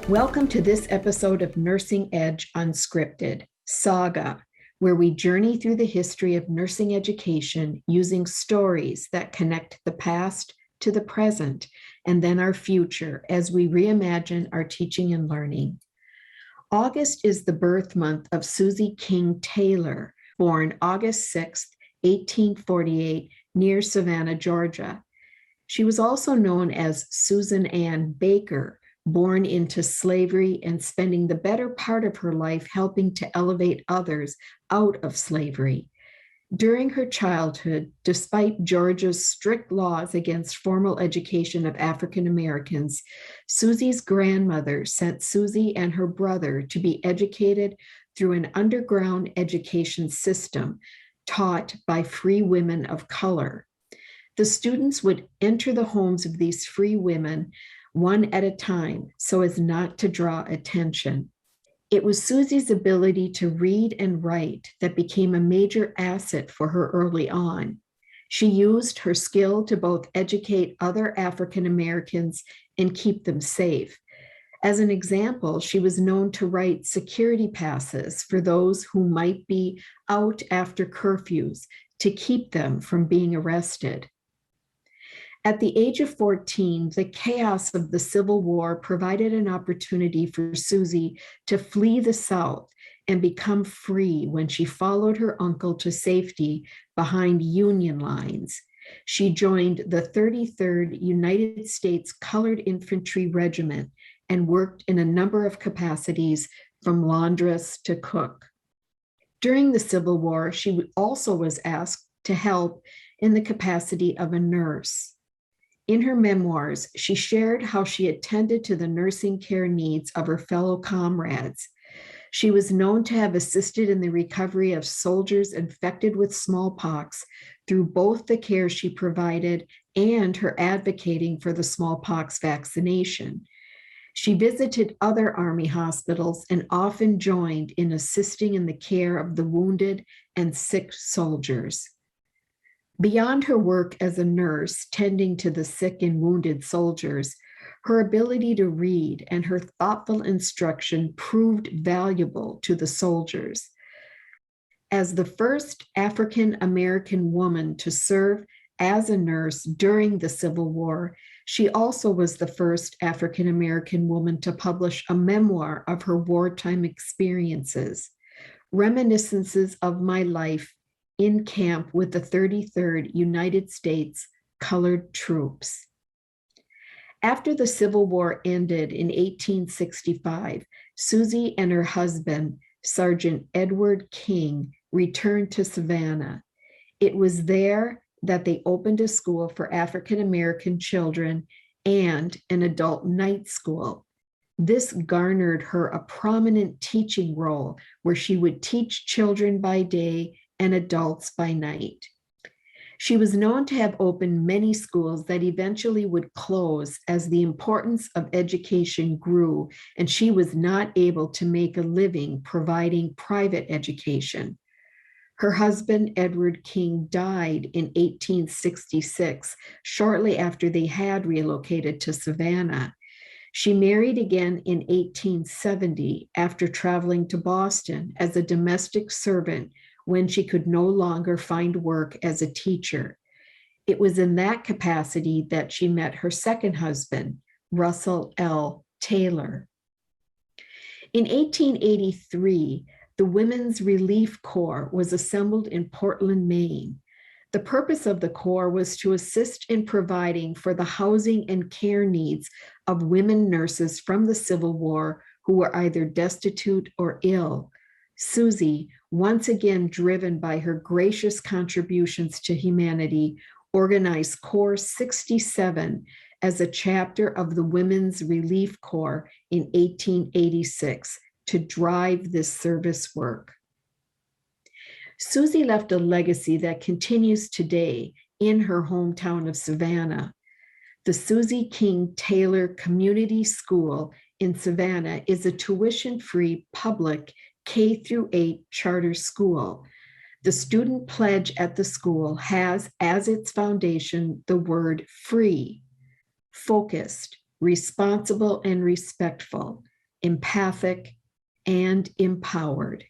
Welcome to this episode of Nursing Edge Unscripted Saga, where we journey through the history of nursing education using stories that connect the past to the present and then our future as we reimagine our teaching and learning. August is the birth month of Susie King Taylor, born August 6, 1848, near Savannah, Georgia. She was also known as Susan Ann Baker, born into slavery and spending the better part of her life helping to elevate others out of slavery. During her childhood, despite Georgia's strict laws against formal education of African Americans, Susie's grandmother sent Susie and her brother to be educated through an underground education system taught by free women of color. The students would enter the homes of these free women one at a time so as not to draw attention. It was Susie's ability to read and write that became a major asset for her early on. She used her skill to both educate other African Americans and keep them safe. As an example, she was known to write security passes for those who might be out after curfews to keep them from being arrested. At the age of 14, the chaos of the Civil War provided an opportunity for Susie to flee the South and become free when she followed her uncle to safety behind Union lines. She joined the 33rd United States Colored Infantry Regiment and worked in a number of capacities from laundress to cook. During the Civil War, she also was asked to help in the capacity of a nurse. In her memoirs, she shared how she attended to the nursing care needs of her fellow comrades. She was known to have assisted in the recovery of soldiers infected with smallpox through both the care she provided and her advocating for the smallpox vaccination. She visited other Army hospitals and often joined in assisting in the care of the wounded and sick soldiers. Beyond her work as a nurse tending to the sick and wounded soldiers, her ability to read and her thoughtful instruction proved valuable to the soldiers. As the first African American woman to serve as a nurse during the Civil War, she also was the first African American woman to publish a memoir of her wartime experiences, Reminiscences of My Life in Camp with the 33rd United States Colored Troops. After the Civil War ended in 1865, Susie and her husband, Sergeant Edward King, returned to Savannah. It was there that they opened a school for African American children and an adult night school. This garnered her a prominent teaching role where she would teach children by day and adults by night. She was known to have opened many schools that eventually would close as the importance of education grew and she was not able to make a living providing private education. Her husband, Edward King, died in 1866, shortly after they had relocated to Savannah. She married again in 1870 after traveling to Boston as a domestic servant when she could no longer find work as a teacher. It was in that capacity that she met her second husband, Russell L. Taylor. In 1883, the Women's Relief Corps was assembled in Portland, Maine. The purpose of the Corps was to assist in providing for the housing and care needs of women nurses from the Civil War who were either destitute or ill. Susie, once again driven by her gracious contributions to humanity, organized Corps 67 as a chapter of the Women's Relief Corps in 1886 to drive this service work. Susie left a legacy that continues today in her hometown of Savannah. The Susie King Taylor Community School in Savannah is a tuition-free public K-8 charter school. The student pledge at the school has as its foundation the word free, focused, responsible, and respectful. empathic, and empowered.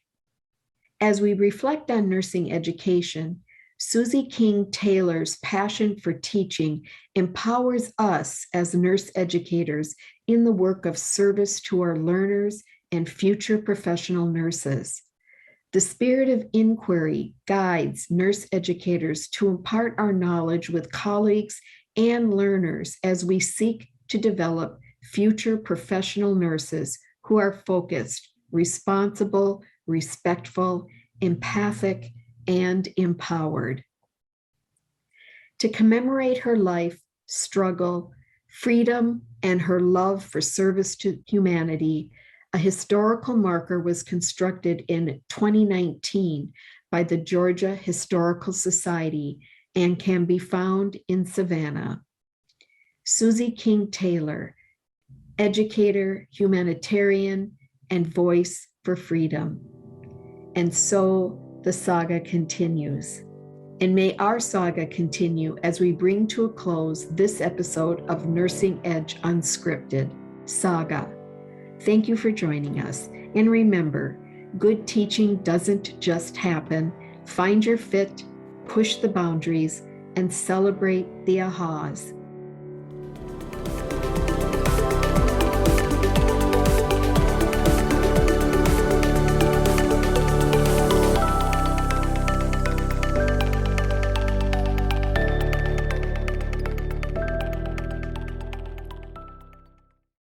As we reflect on nursing education, Susie King Taylor's passion for teaching empowers us as nurse educators in the work of service to our learners and future professional nurses. The spirit of inquiry guides nurse educators to impart our knowledge with colleagues and learners as we seek to develop future professional nurses who are focused, responsible, respectful, empathic, and empowered. To commemorate her life, struggle, freedom, and her love for service to humanity, a historical marker was constructed in 2019 by the Georgia Historical Society and can be found in Savannah. Susie King Taylor, educator, humanitarian, and voice for freedom. And so the saga continues. And may our saga continue as we bring to a close this episode of Nursing Edge Unscripted Saga. Thank you for joining us. And remember, good teaching doesn't just happen. Find your fit, push the boundaries, and celebrate the ahas.